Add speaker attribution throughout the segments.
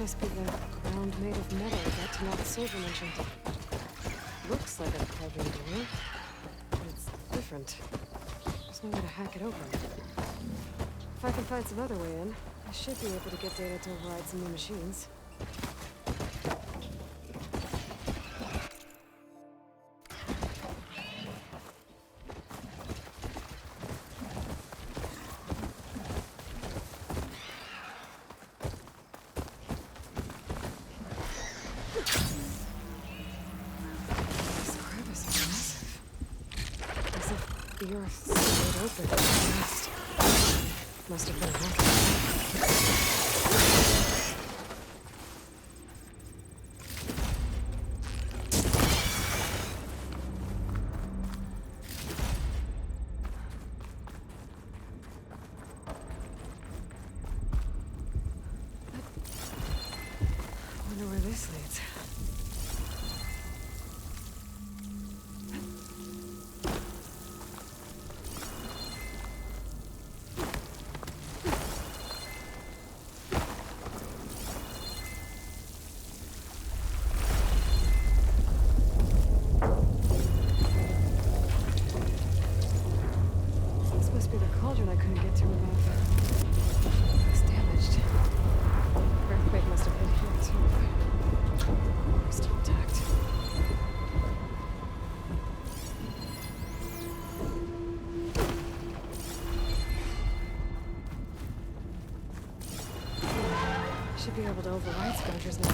Speaker 1: Must be the ground made of metal that Tanaka Silver mentioned. Looks like a carving door, but it's different. There's no way to hack it open. If I can find some other way in, I should be able to get data to override some new machines. The earth slid open fast. Must have been a I wonder where this leads. I couldn't get to above. It's damaged. Earthquake must have hit here too. We're still intact. Should be able to override scavengers now.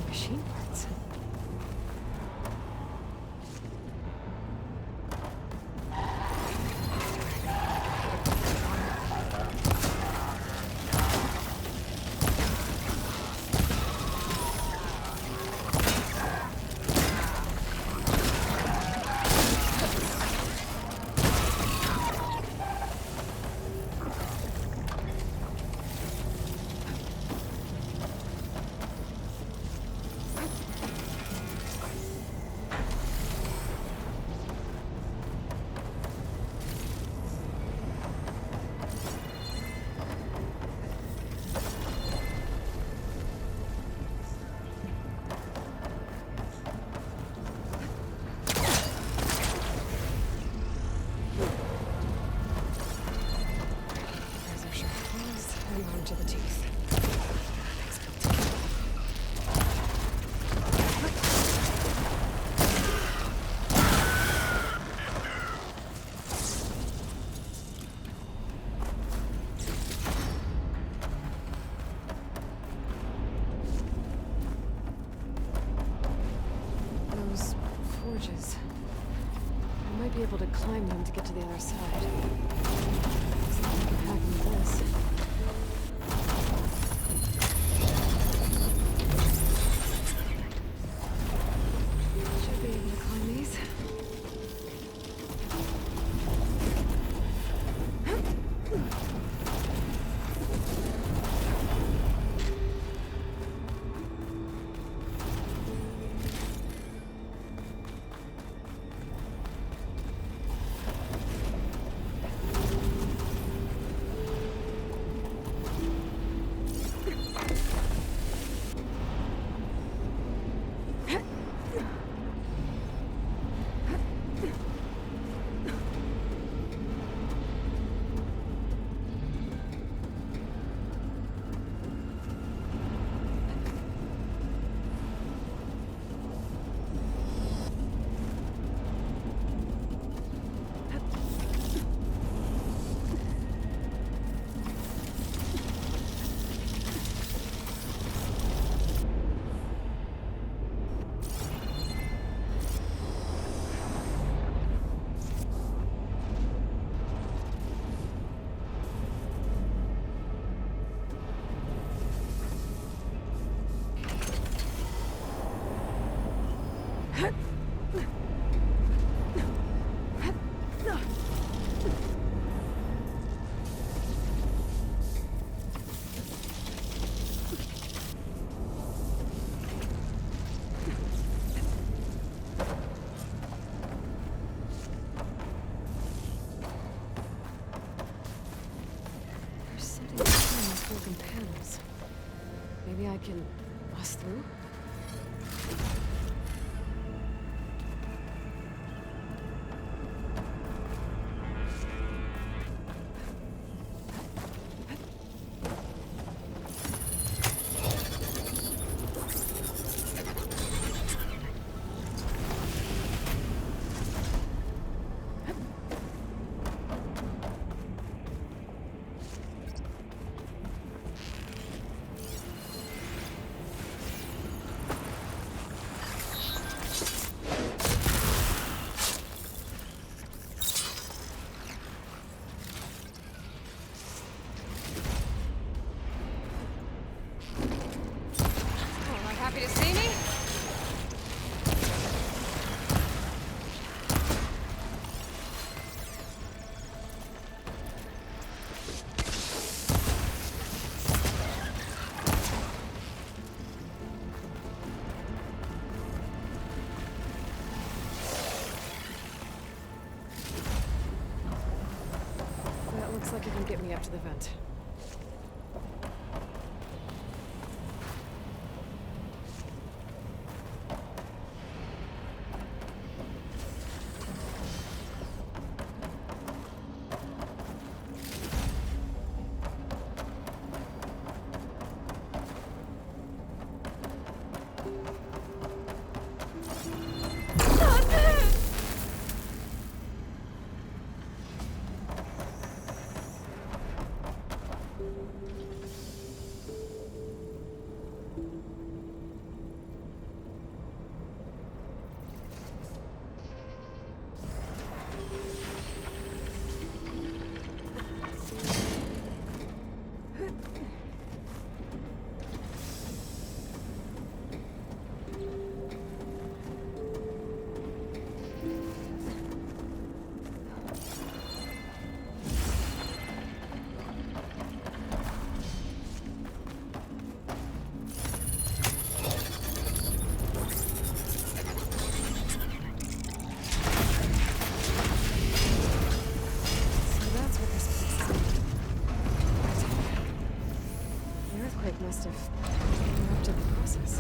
Speaker 1: Machine parts. To the teeth. Those forges. I might be able to climb them to get to the other side. Looks like I can hack into this. Maybe I can bust through? Oh, not happy to see me? That looks like it can get me up to the vent. So that's what this place is like. The earthquake must have interrupted the process.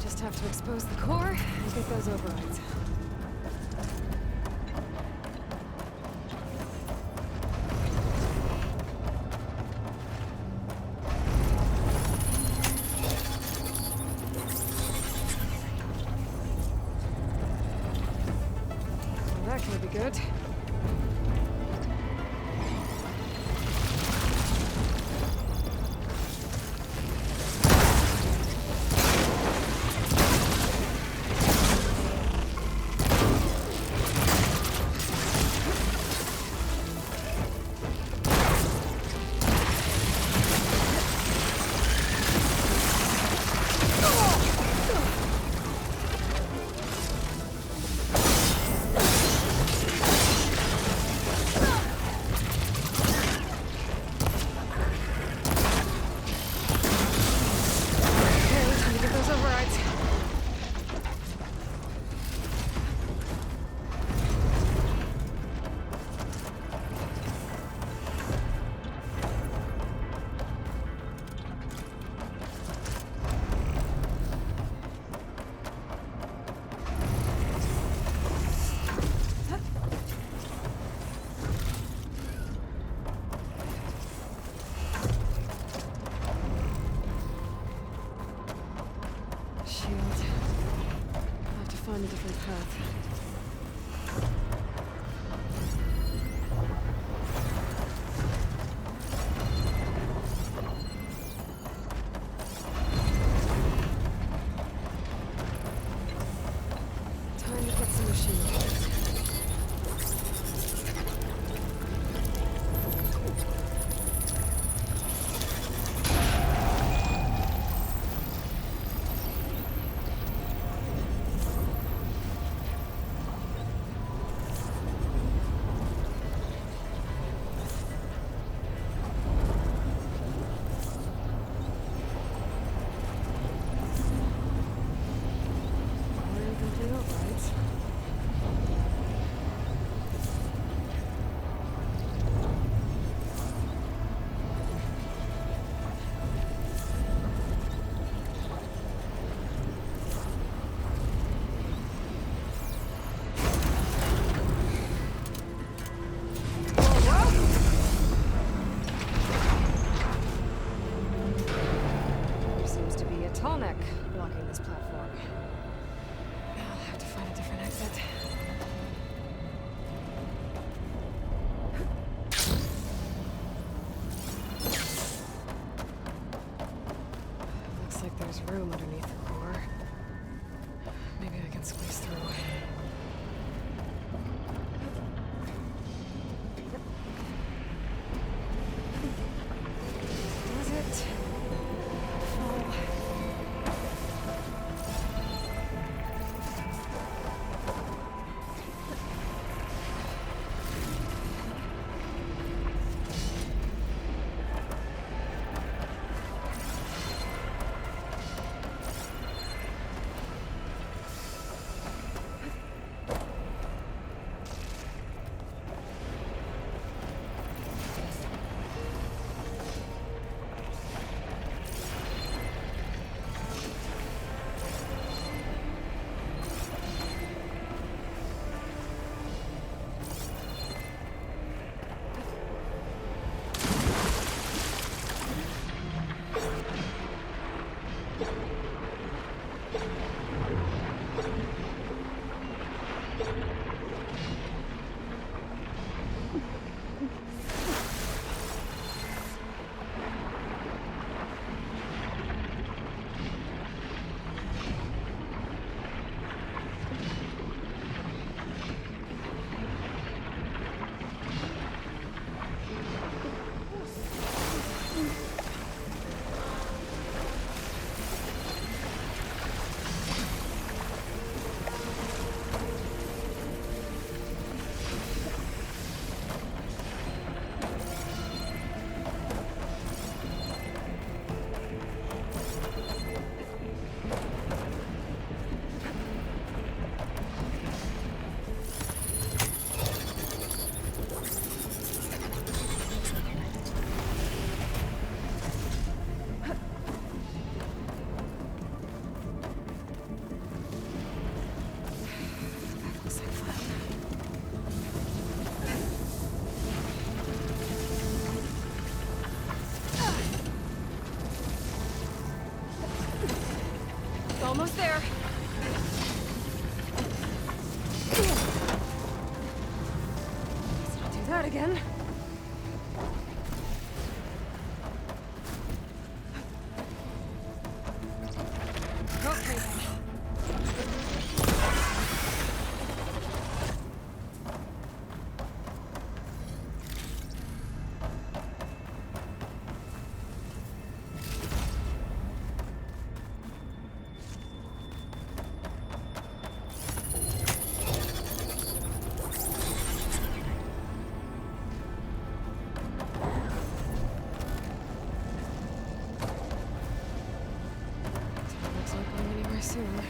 Speaker 1: Just have to expose the core and get those overrides. Well, that could be good. Okay, time to get those overrides. Shield. I'll have to find a different path. Time to get some machine. tall neck blocking this platform. I'll have to find a different exit. Looks like there's room underneath the core. Maybe I can squeeze through. Does it? Oh. Almost there. Let's not do that again. Okay. Looks like we're anywhere soon.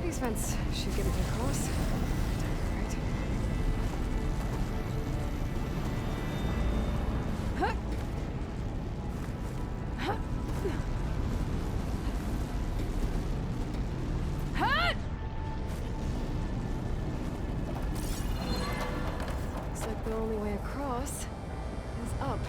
Speaker 1: These vents should get me across. Right. Huh. Huh. Huh. Looks like the only way across is up.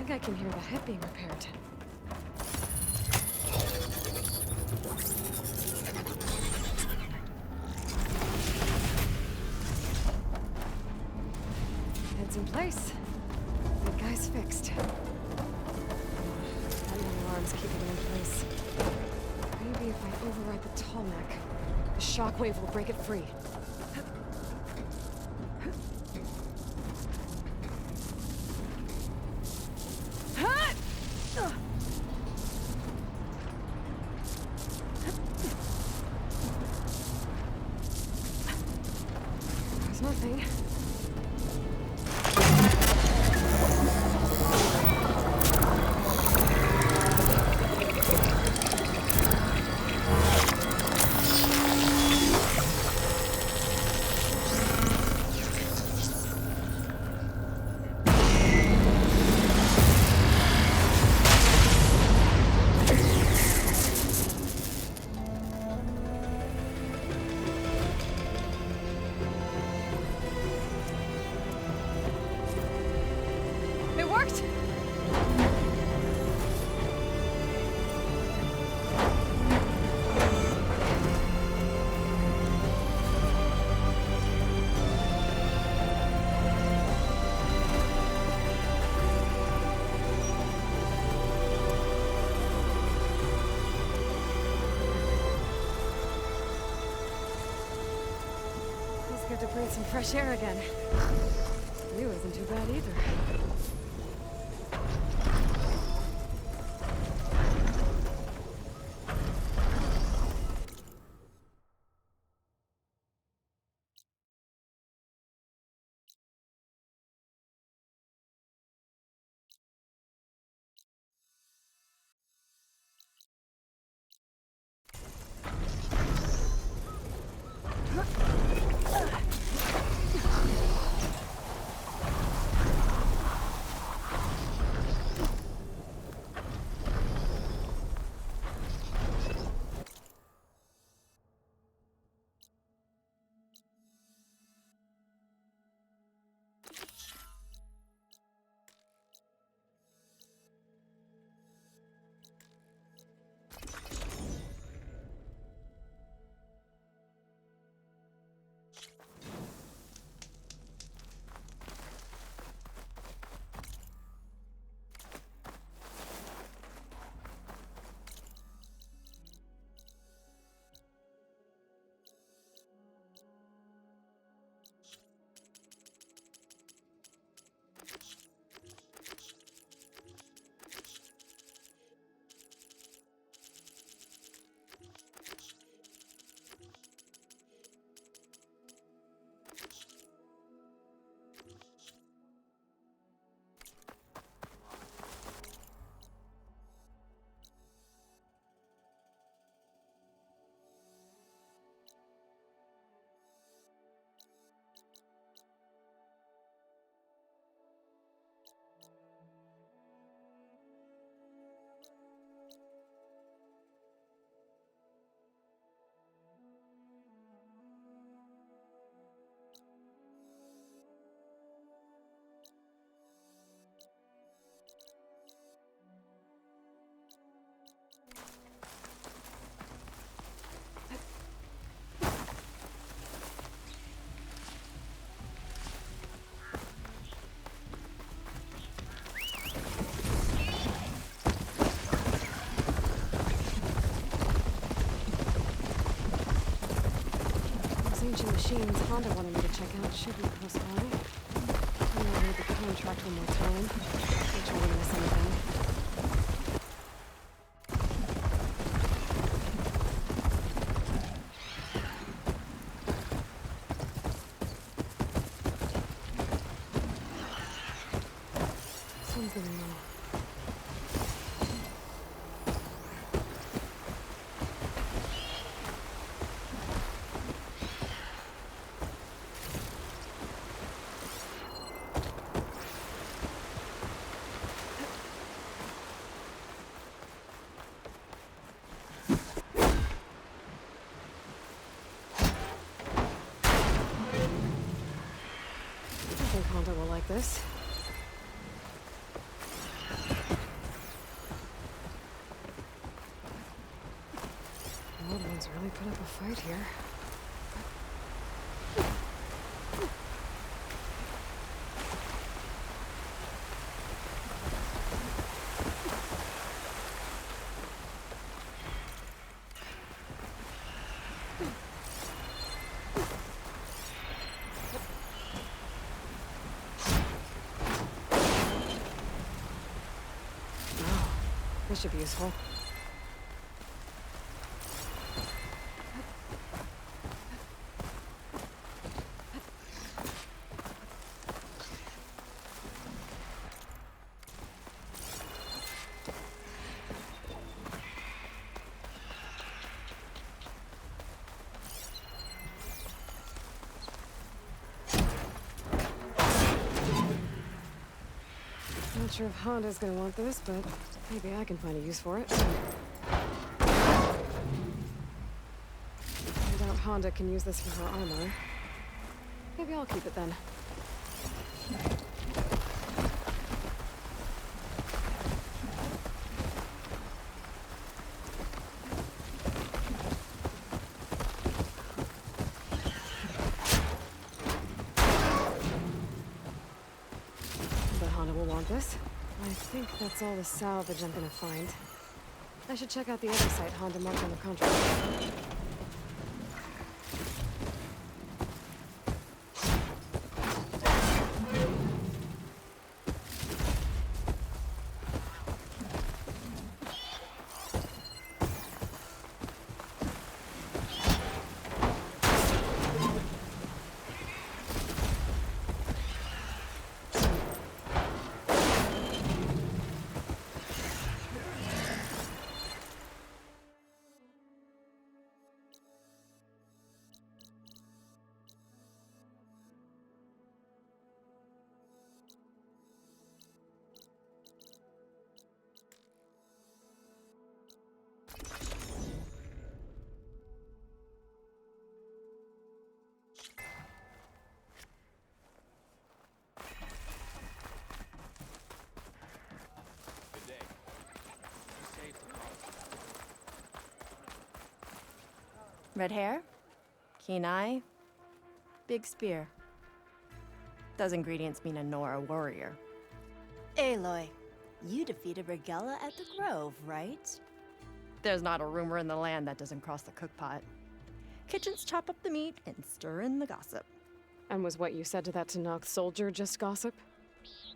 Speaker 1: think I can hear the head being repaired. Head's in place. The guy's fixed. That one alarm's keeping it in place. Maybe if I override the Tallneck, the shockwave will break it free. There's nothing. It worked! Feels good to breathe some fresh air again. You isn't too bad either. Ancient machines Honda wanted me to check out should be close by. I'm gonna read the contract one more time. Make sure I didn't miss anything. Something wrong. I think Honda will like this. really put up a fight here. This should be useful. Not sure if Honda's gonna want this, but maybe I can find a use for it. I doubt Honda can use this for her armor. Maybe I'll keep it then. But Honda will want this. I think that's all the salvage I'm gonna find. I should check out the other site Honda marked on the contract.
Speaker 2: Red hair, keen eye, big spear. Those ingredients mean a Nora warrior.
Speaker 3: Aloy, you defeated Regella at the Grove, right?
Speaker 2: There's not a rumor in the land that doesn't cross the cookpot. Kitchens chop up the meat and stir in the gossip.
Speaker 1: And was what you said to that Tenakth soldier just gossip?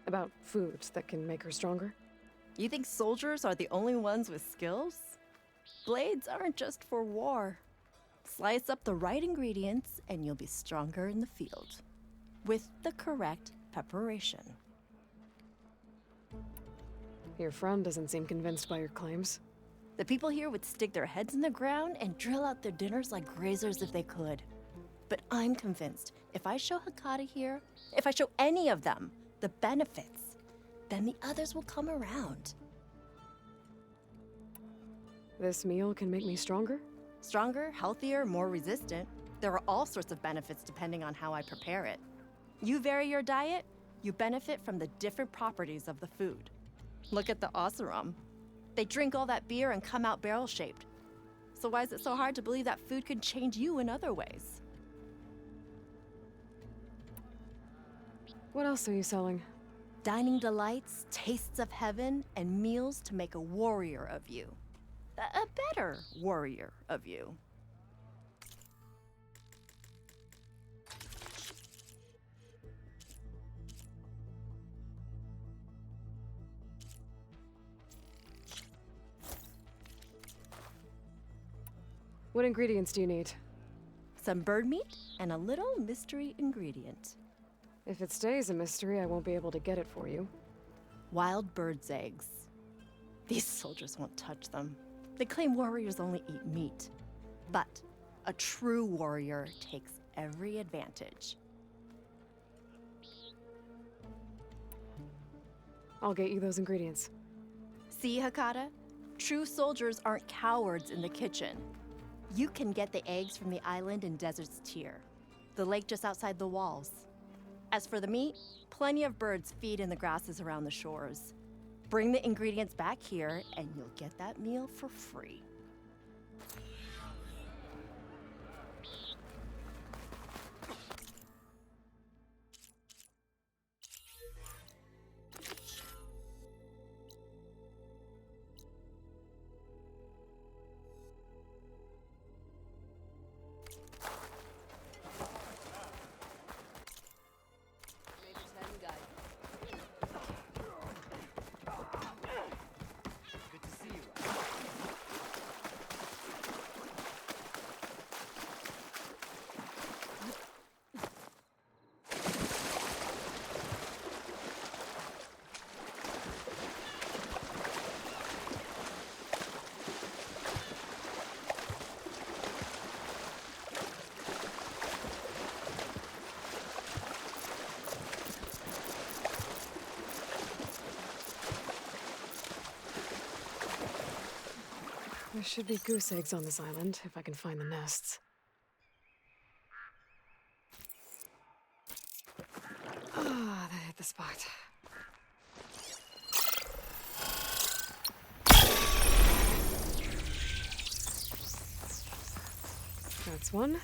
Speaker 1: About foods that can make her stronger?
Speaker 2: You think soldiers are the only ones with skills? Blades aren't just for war. Slice up the right ingredients and you'll be stronger in the field. With the correct preparation.
Speaker 1: Your friend doesn't seem convinced by your claims.
Speaker 2: The people here would stick their heads in the ground and drill out their dinners like grazers if they could. But I'm convinced if I show Hekata here, if I show any of them the benefits, then the others will come around.
Speaker 1: This meal can make me stronger?
Speaker 2: Stronger, healthier, more resistant. There are all sorts of benefits depending on how I prepare it. You vary your diet, you benefit from the different properties of the food. Look at the Oseram. They drink all that beer and come out barrel-shaped. So why is it so hard to believe that food can change you in other ways?
Speaker 1: What else are you selling?
Speaker 2: Dining delights, tastes of heaven, and meals to make a warrior of you. A better warrior of you.
Speaker 1: What ingredients do you need?
Speaker 2: Some bird meat and a little mystery ingredient.
Speaker 1: If it stays a mystery, I won't be able to get it for you.
Speaker 2: Wild bird's eggs. These soldiers won't touch them. They claim warriors only eat meat. But a true warrior takes every advantage.
Speaker 1: I'll get you those ingredients.
Speaker 2: See, Hekata? True soldiers aren't cowards in the kitchen. You can get the eggs from the island in Desert's Tier, the lake just outside the walls. As for the meat, plenty of birds feed in the grasses around the shores. Bring the ingredients back here, and you'll get that meal for free.
Speaker 1: There should be goose eggs on this island, if I can find the nests. Ah, that hit the spot. That's one.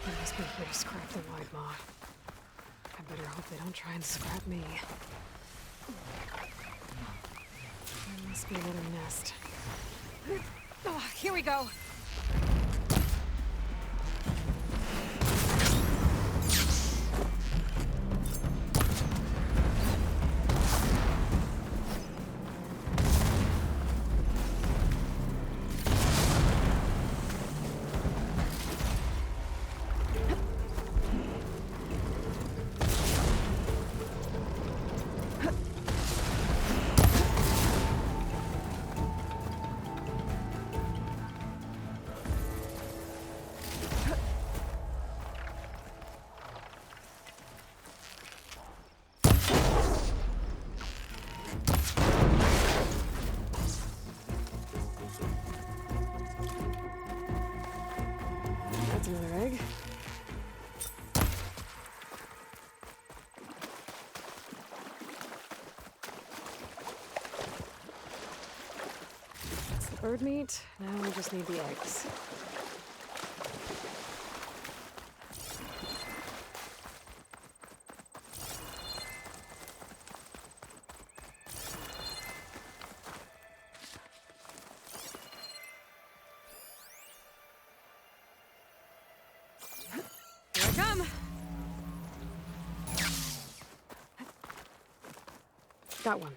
Speaker 1: There must be a way to scrap the wide maw. I better hope they don't try and scrap me. There must be another nest. Oh, here we go! That's another egg. That's the bird meat. Now we just need the eggs. Here I come! Got one.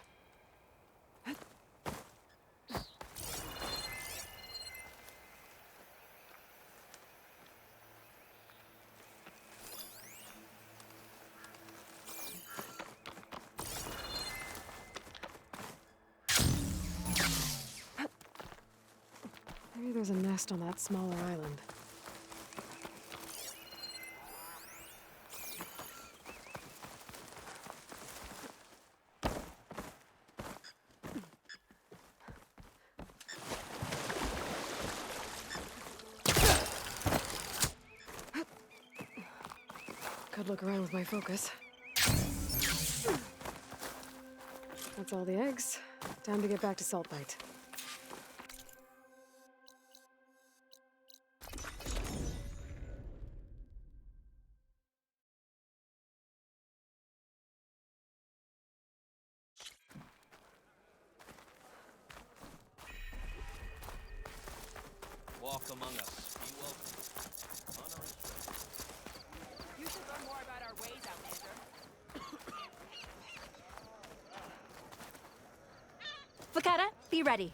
Speaker 1: Maybe there's a nest on that smaller island. Could look around with my focus. That's all the eggs. Time to get back to Saltbite.
Speaker 4: Walk among us. Be welcome. Honor is
Speaker 5: You should learn more about our ways, Outlander.
Speaker 2: Fakata, be ready.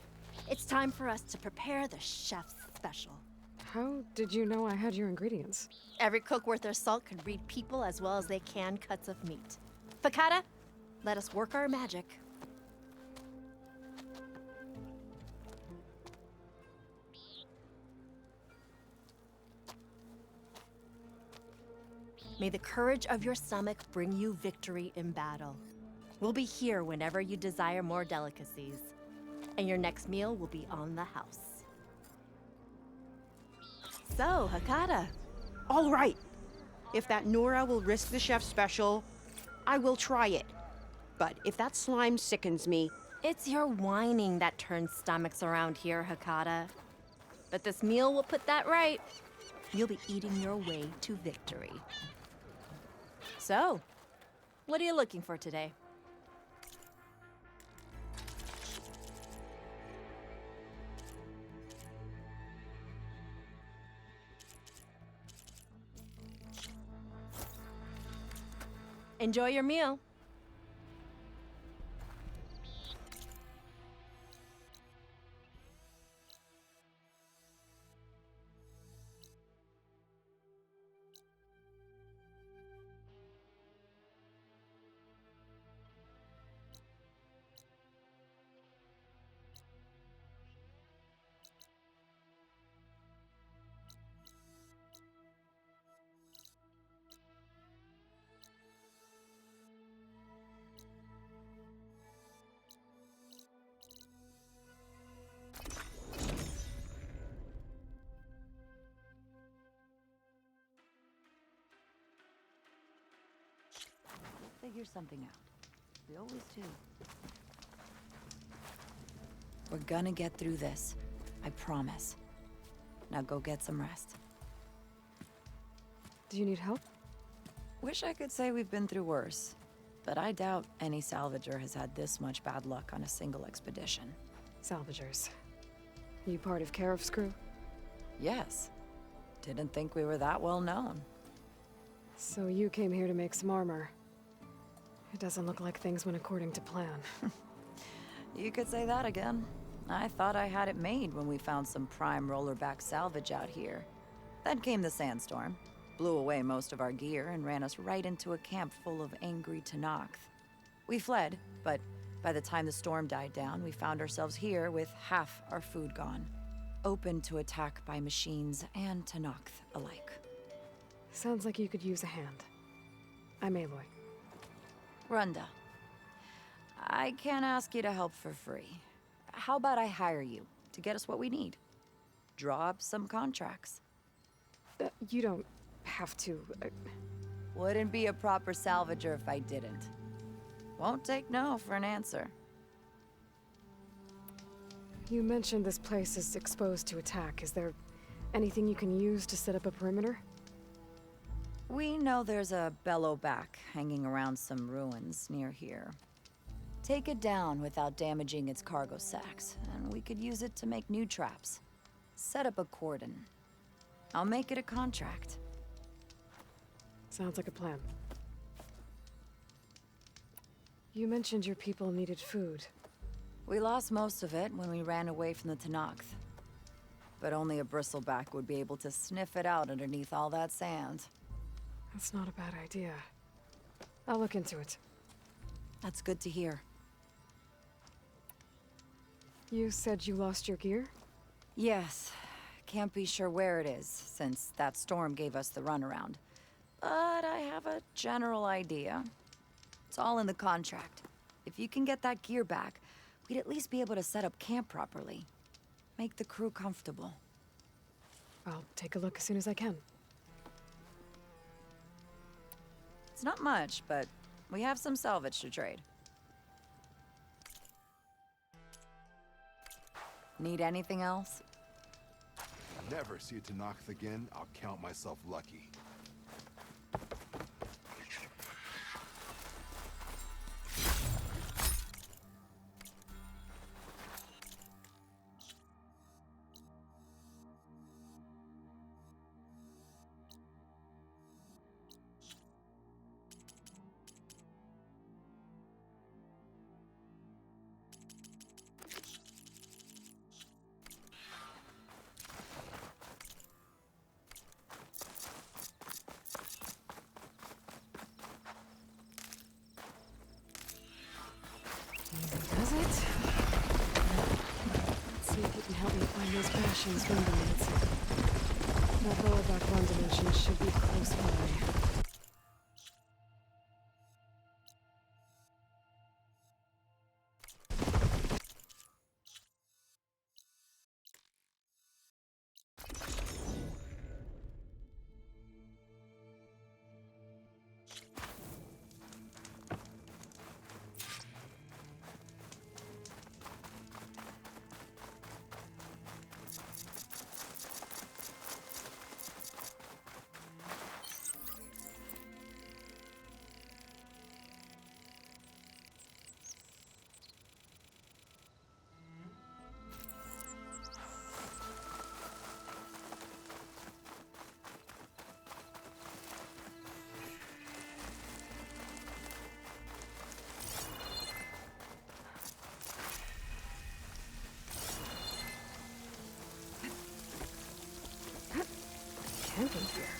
Speaker 2: It's time for us to prepare the chef's special.
Speaker 1: How did you know I had your ingredients?
Speaker 2: Every cook worth their salt can read people as well as they can cuts of meat. Fakata, let us work our magic. May the courage of your stomach bring you victory in battle. We'll be here whenever you desire more delicacies, and your next meal will be on the house. So, Hakata,
Speaker 5: All right. If that Nora will risk the chef's special, I will try it. But if that slime sickens me,
Speaker 2: it's your whining that turns stomachs around here, Hakata. But this meal will put that right. You'll be eating your way to victory. So, what are you looking for today? Enjoy your meal.
Speaker 6: figure something out. We always do. We're gonna get through this. I promise. Now go get some rest.
Speaker 1: Do you need help?
Speaker 6: Wish I could say we've been through worse, but I doubt any salvager has had this much bad luck on a single expedition.
Speaker 1: Salvagers. You part of Karif's crew?
Speaker 6: Yes. Didn't think we were that well known.
Speaker 1: So you came here to make some armor. It doesn't look like things went according to plan.
Speaker 6: You could say that again. I thought I had it made when we found some prime rollerback salvage out here. Then came the sandstorm, blew away most of our gear, and ran us right into a camp full of angry Tenakth. We fled, but by the time the storm died down, we found ourselves here with half our food gone, open to attack by machines and Tenakth alike.
Speaker 1: Sounds like you could use a hand. I'm Aloy.
Speaker 6: Runda. I can't ask you to help for free. How about I hire you to get us what we need? Draw up some contracts.
Speaker 1: You don't have to.
Speaker 6: Wouldn't be a proper salvager if I didn't. Won't take no for an answer.
Speaker 1: You mentioned this place is exposed to attack. Is there anything you can use to set up a perimeter?
Speaker 6: We know there's a bellowback hanging around some ruins near here. Take it down without damaging its cargo sacks, and we could use it to make new traps. Set up a cordon. I'll make it a contract.
Speaker 1: Sounds like a plan. You mentioned your people needed food.
Speaker 6: We lost most of it when we ran away from the Tenakth. But only a bristleback would be able to sniff it out underneath all that sand.
Speaker 1: That's not a bad idea. I'll look into it.
Speaker 6: That's good to hear.
Speaker 1: You said you lost your gear?
Speaker 6: Yes. Can't be sure where it is, since that storm gave us the runaround. But I have a general idea. It's all in the contract. If you can get that gear back, we'd at least be able to set up camp properly. Make the crew comfortable.
Speaker 1: I'll take a look as soon as I can.
Speaker 6: It's not much, but we have some salvage to trade. Need anything else?
Speaker 7: Never see a Tenakth again, I'll count myself lucky.
Speaker 1: Does it? Let's see if you can help me find those bastions Runda needs. That rollback run dimension should be close by. Camping here.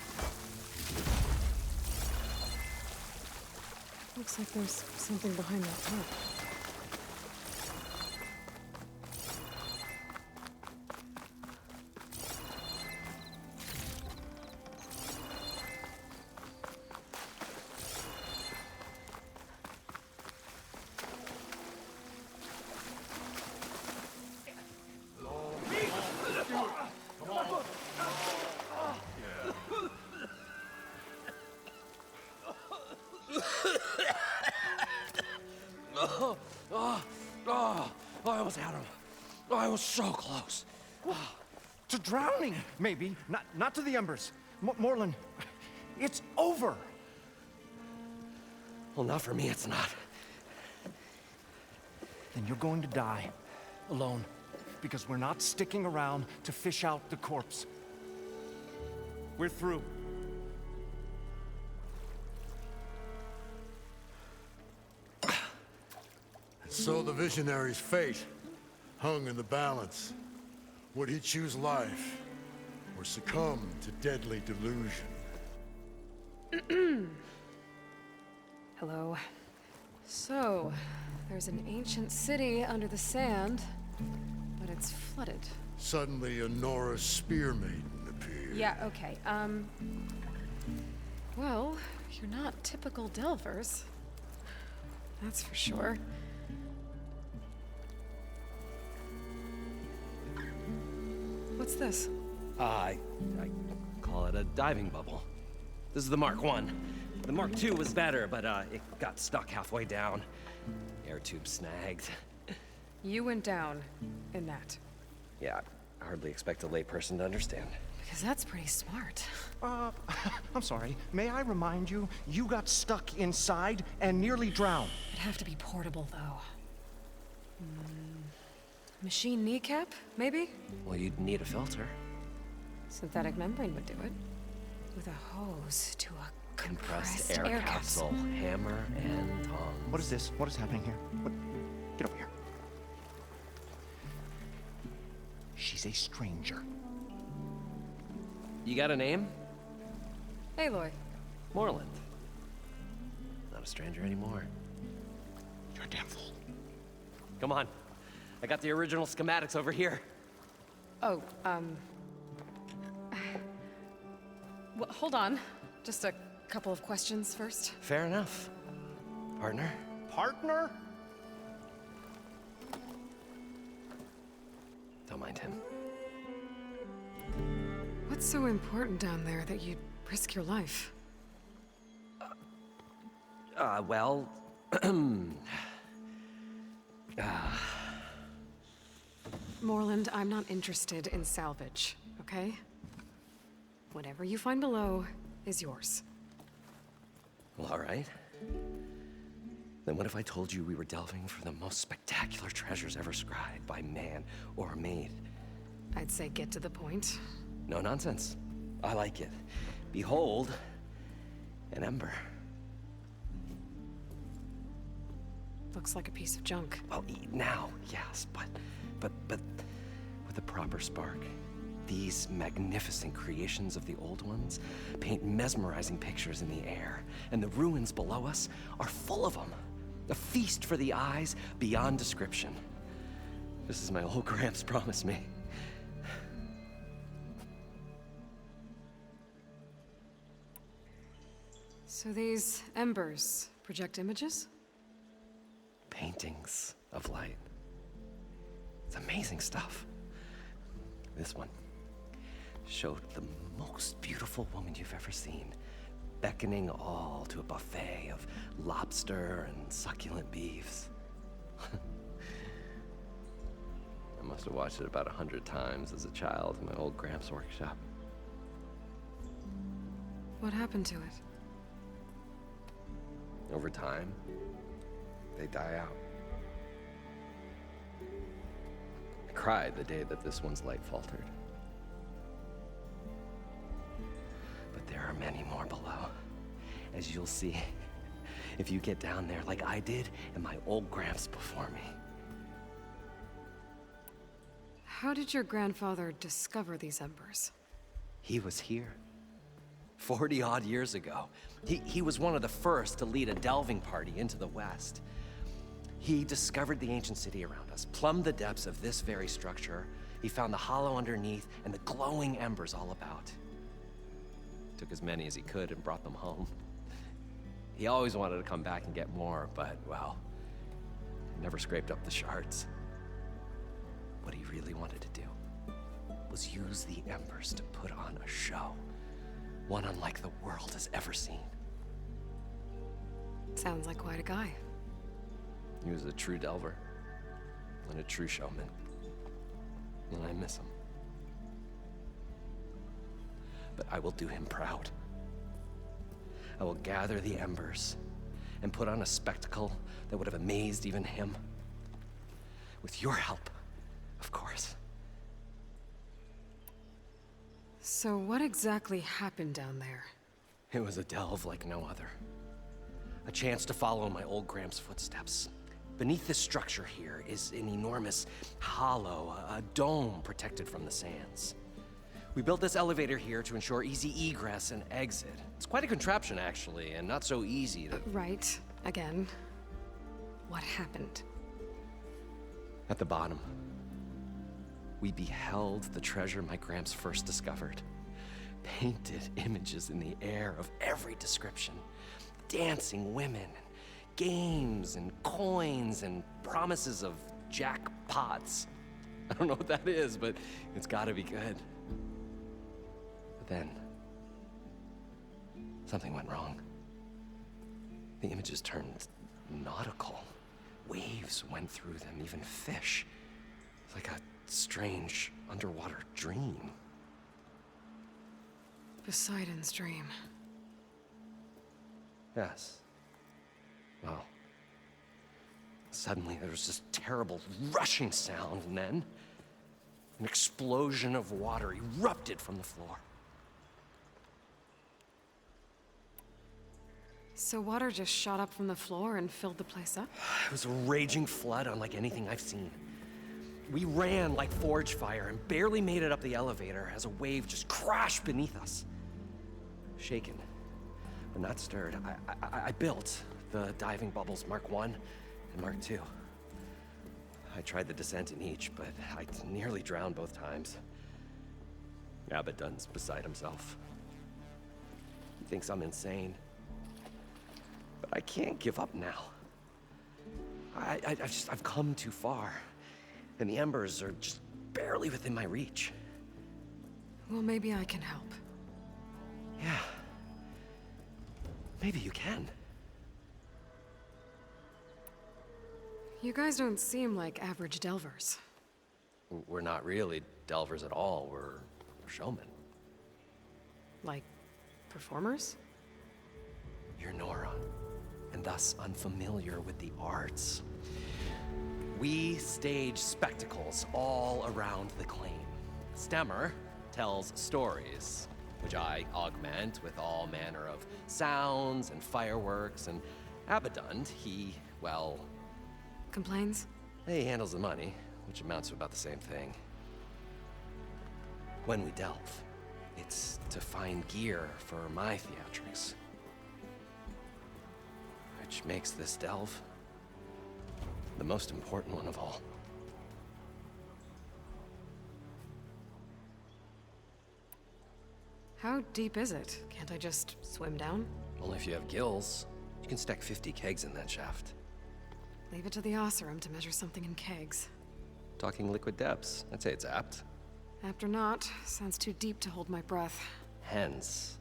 Speaker 1: Looks like there's something behind that top.
Speaker 4: Oh, I almost had him. Oh, I was so close.
Speaker 8: To drowning, maybe. Not to the embers. Morlund, it's over.
Speaker 4: Well, not for me, it's not.
Speaker 8: Then you're going to die. Alone. Because we're not sticking around to fish out the corpse. We're through.
Speaker 9: So the visionary's fate hung in the balance. Would he choose life or succumb to deadly delusion?
Speaker 1: Hello. So, there's an ancient city under the sand, but it's flooded.
Speaker 9: Suddenly, a Nora spear maiden appeared.
Speaker 1: Yeah, okay. Well, you're not typical Delvers. That's for sure. What's this?
Speaker 4: I call it a diving bubble. This is the Mark I. The Mark II was better, but it got stuck halfway down. Air tube snagged.
Speaker 1: You went down in that.
Speaker 4: Yeah, I hardly expect a layperson to understand.
Speaker 1: Because that's pretty smart.
Speaker 8: I'm sorry. May I remind you, you got stuck inside and nearly drowned.
Speaker 1: It'd have to be portable, though. Machine kneecap, maybe?
Speaker 4: Well, you'd need a filter.
Speaker 1: Synthetic membrane would do it. With a hose to a
Speaker 4: Compressed air capsule, hammer and tongs.
Speaker 8: What is this? What is happening here? What? Get over here. She's a stranger.
Speaker 4: You got a name?
Speaker 1: Aloy.
Speaker 4: Morlund. Not a stranger anymore.
Speaker 8: You're a damn fool.
Speaker 4: Come on. I got the original schematics over here.
Speaker 1: Oh, well, hold on. Just a couple of questions first.
Speaker 4: Fair enough. Partner?
Speaker 8: Partner?
Speaker 4: Don't mind him.
Speaker 1: What's so important down there that you'd risk your life?
Speaker 4: Well...
Speaker 1: Morlund, I'm not interested in salvage, okay? Whatever you find below is yours.
Speaker 4: Well, all right. Then what if I told you we were delving for the most spectacular treasures ever scribed by man or maid?
Speaker 1: I'd say get to the point.
Speaker 4: No nonsense. I like it. Behold, an ember.
Speaker 1: Looks like a piece of junk.
Speaker 4: Well, now, yes, but with a proper spark. These magnificent creations of the old ones paint mesmerizing pictures in the air, and the ruins below us are full of them. A feast for the eyes beyond description. This is my old Gramps promised me.
Speaker 1: So these embers project images?
Speaker 4: Paintings of light. It's amazing stuff. This one showed the most beautiful woman you've ever seen, beckoning all to a buffet of lobster and succulent beefs. I must have watched it about 100 times as a child in my old Gramps workshop.
Speaker 1: What happened to it?
Speaker 4: Over time, they die out. I cried the day that this one's light faltered. But there are many more below, as you'll see if you get down there like I did and my old Gramps before me.
Speaker 1: How did your grandfather discover these embers?
Speaker 4: He was here 40-odd years ago. He was one of the first to lead a delving party into the West. He discovered the ancient city around us, plumbed the depths of this very structure. He found the hollow underneath and the glowing embers all about. Took as many as he could and brought them home. He always wanted to come back and get more, but, well, never scraped up the shards. What he really wanted to do was use the embers to put on a show. One unlike the world has ever seen.
Speaker 1: Sounds like quite a guy.
Speaker 4: He was a true delver. and a true showman. And I miss him. But I will do him proud. I will gather the embers and put on a spectacle that would have amazed even him. With your help, of course.
Speaker 1: So what exactly happened down there?
Speaker 4: It was a delve like no other. A chance to follow my old Gramps' footsteps. Beneath this structure here is an enormous hollow, a dome protected from the sands. We built this elevator here to ensure easy egress and exit. It's quite a contraption, actually, and not so easy to...
Speaker 1: Right. Again. What happened?
Speaker 4: At the bottom, we beheld the treasure my Gramps first discovered. Painted images in the air of every description. Dancing women, games and coins and promises of jackpots. I don't know what that is, but it's gotta be good. But then, something went wrong. The images turned nautical. Waves went through them, even fish. It's like a strange underwater dream.
Speaker 1: Poseidon's dream.
Speaker 4: Yes. Well, suddenly there was this terrible rushing sound, and then an explosion of water erupted from the floor.
Speaker 1: So water just shot up from the floor and filled the place up?
Speaker 4: It was a raging flood unlike anything I've seen. We ran like forge fire and barely made it up the elevator as a wave just crashed beneath us. Shaken, but not stirred, I built the diving bubbles Mark I and Mark II. I tried the descent in each, but I nearly drowned both times. Abaddon's beside himself. He thinks I'm insane. But I can't give up now. I've come too far. And the embers are just barely within my reach.
Speaker 1: Well, maybe I can help.
Speaker 4: Yeah. Maybe you can.
Speaker 1: You guys don't seem like average delvers.
Speaker 4: We're not really delvers at all. We're showmen.
Speaker 1: Like, performers?
Speaker 4: You're Nora, and thus unfamiliar with the arts. We stage spectacles all around the claim. Stemmer tells stories, which I augment with all manner of sounds and fireworks, and Abaddon, he, well...
Speaker 1: Complains?
Speaker 4: He handles the money, which amounts to about the same thing. When we delve, it's to find gear for my theatrics. Which makes this delve the most important one of all.
Speaker 1: How deep is it? Can't I just swim down?
Speaker 4: Only if you have gills. You can stack 50 kegs in that shaft.
Speaker 1: Leave it to the Oseram to measure something in kegs.
Speaker 4: Talking liquid depths, I'd say it's apt.
Speaker 1: Apt or not, sounds too deep to hold my breath.
Speaker 4: Hence,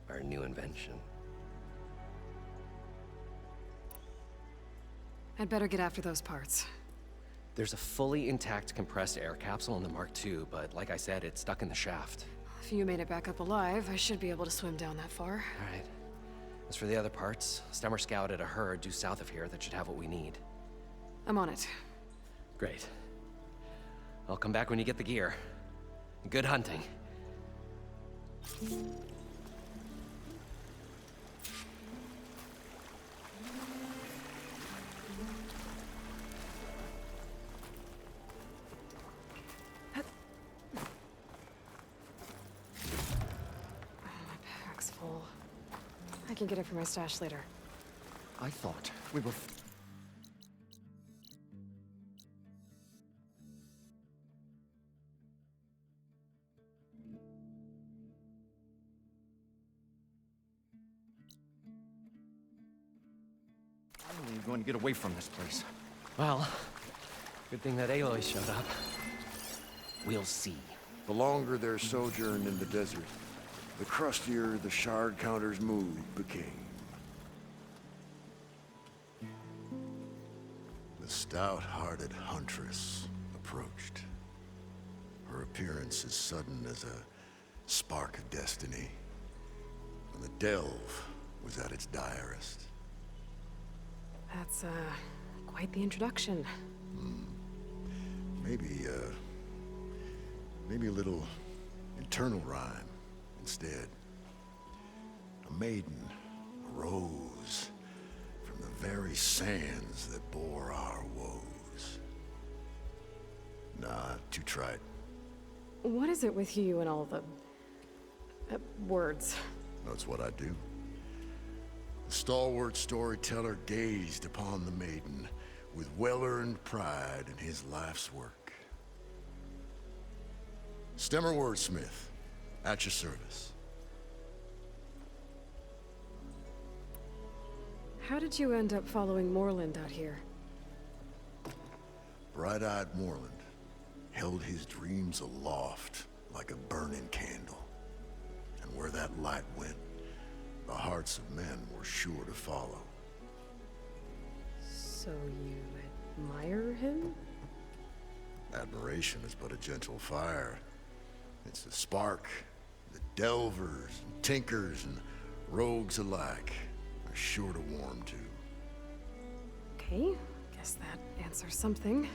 Speaker 4: our new invention.
Speaker 1: I'd better get after those parts.
Speaker 4: There's a fully intact compressed air capsule in the Mark II, but like I said, it's stuck in the shaft.
Speaker 1: If you made it back up alive, I should be able to swim down that far.
Speaker 4: All right. As for the other parts, Stemmer scouted a herd due south of here that should have what we need.
Speaker 1: I'm on it.
Speaker 4: Great. I'll come back when you get the gear. Good hunting.
Speaker 1: Pack's full. I can get it from my stash later.
Speaker 8: I thought we were... How are you going to get away from this place?
Speaker 4: Well, good thing that Aloy showed up. We'll see.
Speaker 9: The longer their sojourn in the desert, the crustier the shard counter's mood became. The stout-hearted Huntress approached. Her appearance as sudden as a spark of destiny, when the delve was at its direst.
Speaker 1: That's, quite the introduction.
Speaker 9: Maybe a little internal rhyme instead. A maiden arose from the very sands that bore our woes. Nah, too trite.
Speaker 1: What is it with you and all the... words?
Speaker 9: That's what I do. The stalwart storyteller gazed upon the maiden with well-earned pride in his life's work. Stemmer Wordsmith, at your service.
Speaker 1: How did you end up following Moreland out here?
Speaker 9: Bright-eyed Moreland held his dreams aloft like a burning candle. And where that light went, the hearts of men were sure to follow.
Speaker 1: So you admire him?
Speaker 9: Admiration is but a gentle fire. It's a spark that delvers and tinkers and rogues alike are sure to warm to.
Speaker 1: Okay, guess that answers something.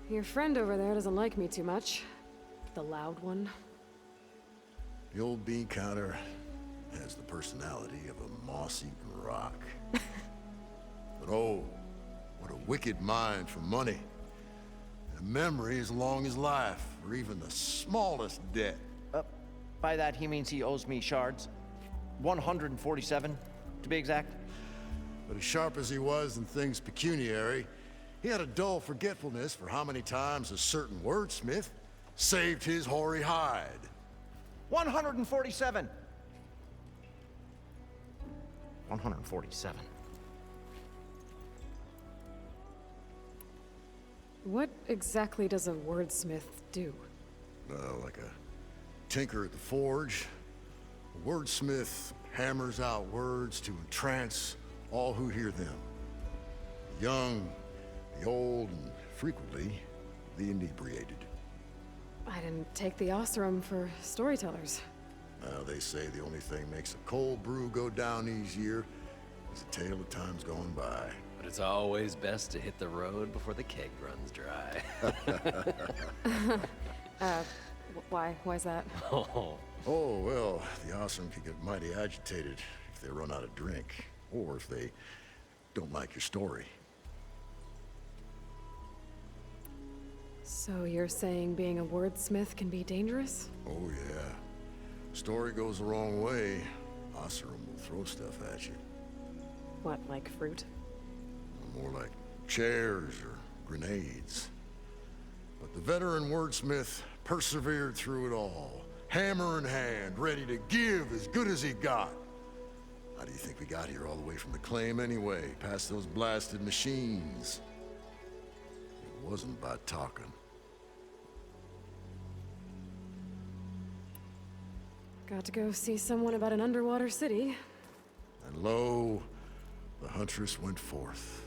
Speaker 1: Your friend over there doesn't like me too much. The loud one.
Speaker 9: The old bean counter has the personality of a moss-eaten rock. But oh, what a wicked mind for money. And a memory as long as life, or even the smallest debt.
Speaker 10: By that, he means he owes me shards. 147, to be exact.
Speaker 9: But as sharp as he was in things pecuniary, he had a dull forgetfulness for how many times a certain wordsmith saved his hoary hide.
Speaker 10: 147. 147.
Speaker 1: What exactly does a wordsmith do?
Speaker 9: Like a tinker at the forge. A wordsmith hammers out words to entrance all who hear them. The young, the old, and frequently, the inebriated.
Speaker 1: I didn't take the Osram for storytellers.
Speaker 9: They say the only thing makes a cold brew go down easier is a tale of times gone by.
Speaker 4: But it's always best to hit the road before the keg runs dry.
Speaker 1: Why's that?
Speaker 4: Oh.
Speaker 9: Oh, well, the Osram can get mighty agitated if they run out of drink, or if they don't like your story.
Speaker 1: So you're saying being a wordsmith can be dangerous?
Speaker 9: Oh, yeah. Story goes the wrong way, Osram will throw stuff at you.
Speaker 1: What, like fruit?
Speaker 9: More like chairs or grenades. But the veteran wordsmith persevered through it all, hammer in hand, ready to give as good as he got. How do you think we got here all the way from the claim anyway, past those blasted machines? It wasn't by talking.
Speaker 1: Got to go see someone about an underwater city.
Speaker 9: And lo, the Huntress went forth.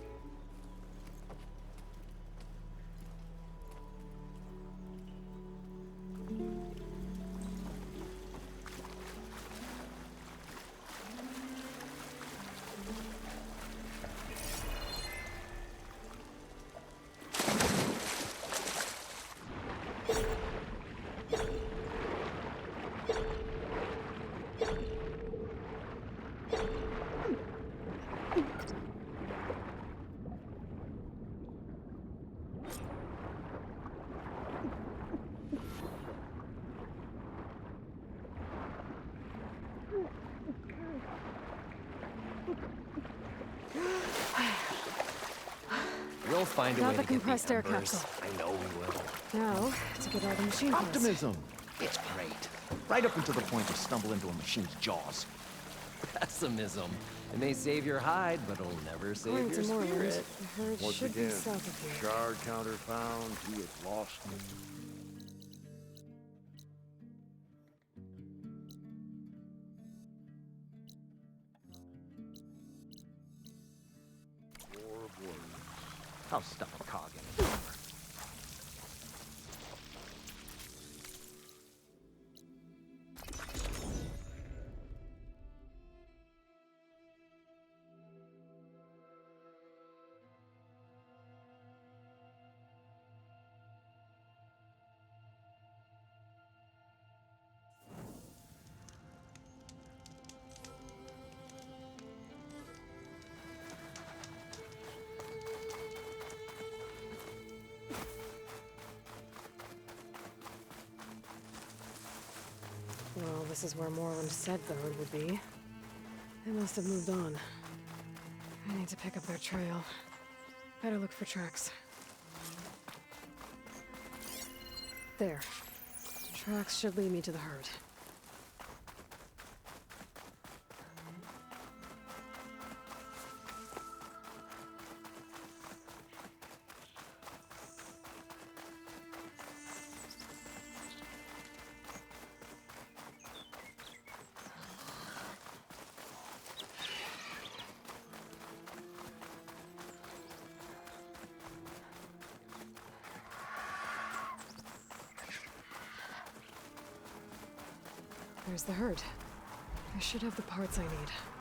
Speaker 4: We'll find a
Speaker 1: Got
Speaker 4: way
Speaker 1: the
Speaker 4: to get
Speaker 1: compressed
Speaker 4: the
Speaker 1: air
Speaker 4: embers.
Speaker 1: capsule.
Speaker 4: I know we will.
Speaker 1: Now, to get all the machine parts.
Speaker 10: Optimism. It's great. Right up until the point you stumble into a machine's jaws.
Speaker 4: Pessimism. It may save your hide, but it'll never save
Speaker 1: According
Speaker 4: your
Speaker 1: to Moreland,
Speaker 4: spirit.
Speaker 1: the herd
Speaker 9: Once
Speaker 1: should be
Speaker 9: again,
Speaker 1: south of here.
Speaker 9: shard counter found, he has lost me. More
Speaker 11: I'll stuff a cog in it.
Speaker 1: Well, this is where Moreland said the herd would be. They must have moved on. I need to pick up their trail. Better look for tracks. There. Tracks should lead me to the herd. There's the herd. I should have the parts I need.